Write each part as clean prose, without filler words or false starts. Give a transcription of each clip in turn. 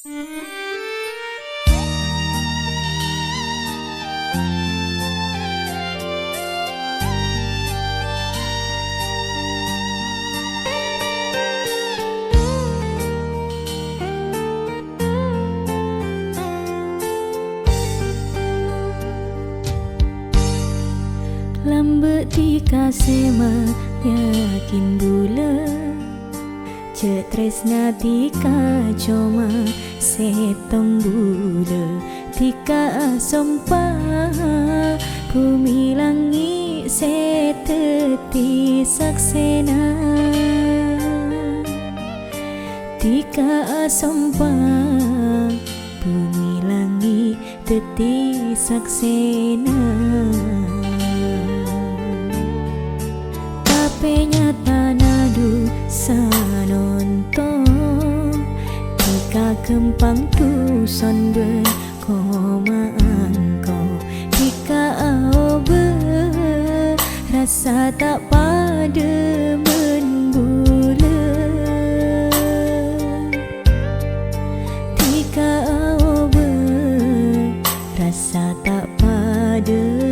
Lambat dikasih yakin bula Cek tresna tika coma setong bula Tika sompah kumilangi seteti saksena Tika sompah kumilangi teti saksena Nyata nadu sanonton Tika kempang tu sonbe koma angko Tika aobe rasa tak pada menbula Tika aobe rasa tak pada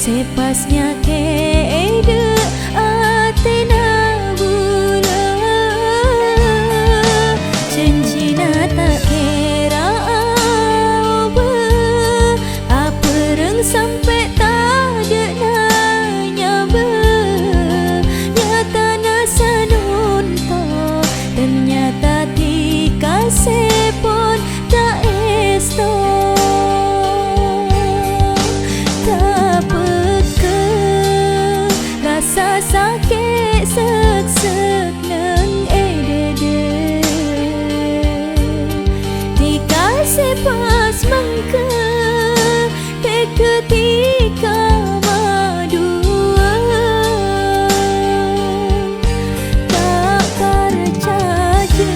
Sepasnya keede atena bula Janjina tak kira apa Apa reng sampai tak ada nanya Nyata nasa nonton Ternyata dikasih pun tak esto sakit sek-sek nang edede Dikasih pas mangke ketika madua Tak karcaja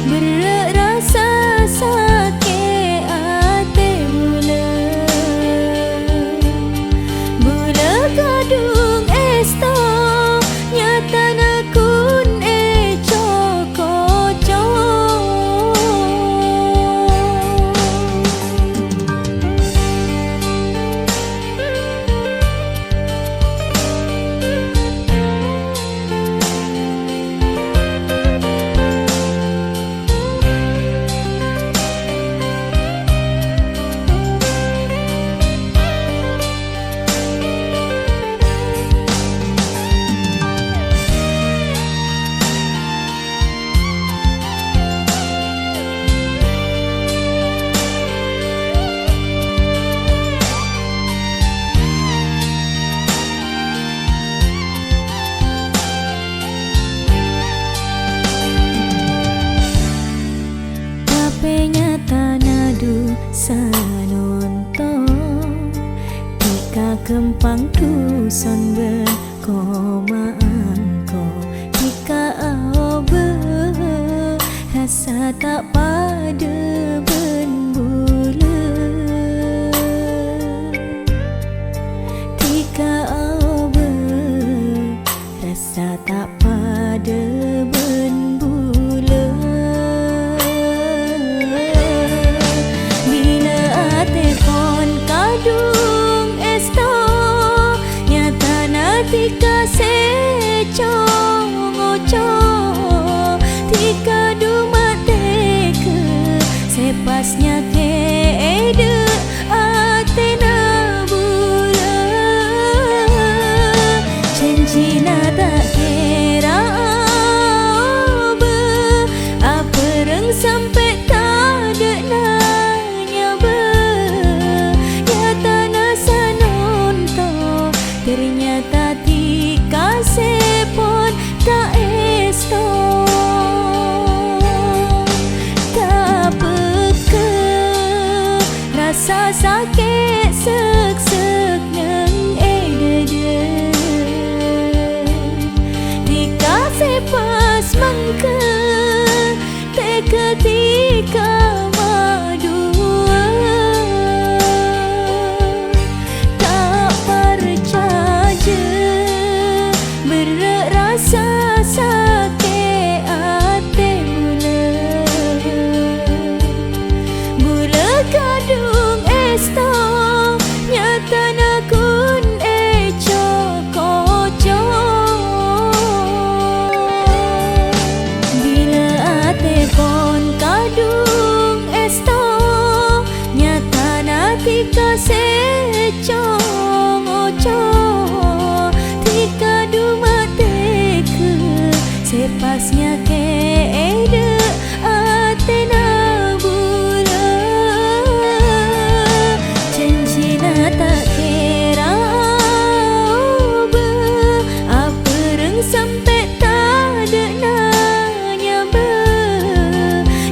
berasa sakit hati Bula gaduh Nyata nadu sanonton Tika kempang tu sonbe koma angko Tika aobe rasa tak pada benbula Tika aobe rasa tak pada benbula Tika secong-ocong Tika dumateke sepasnya keede atena bula Janjina tak kira apa reng sampai tak ada nanya Nyata nasa nonton ternyata dikasih pun pasnya ke ede atena bula janjina tak kira be apa reng sampai tak ada nanya be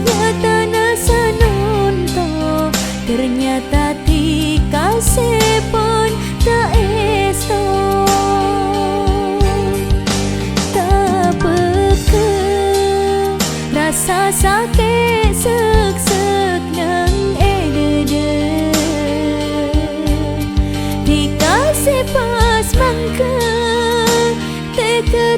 nyata nasa nonto ternyata dikasih pun tak esto rasa sakit sek-sek nang edede dikasih pas mangka teka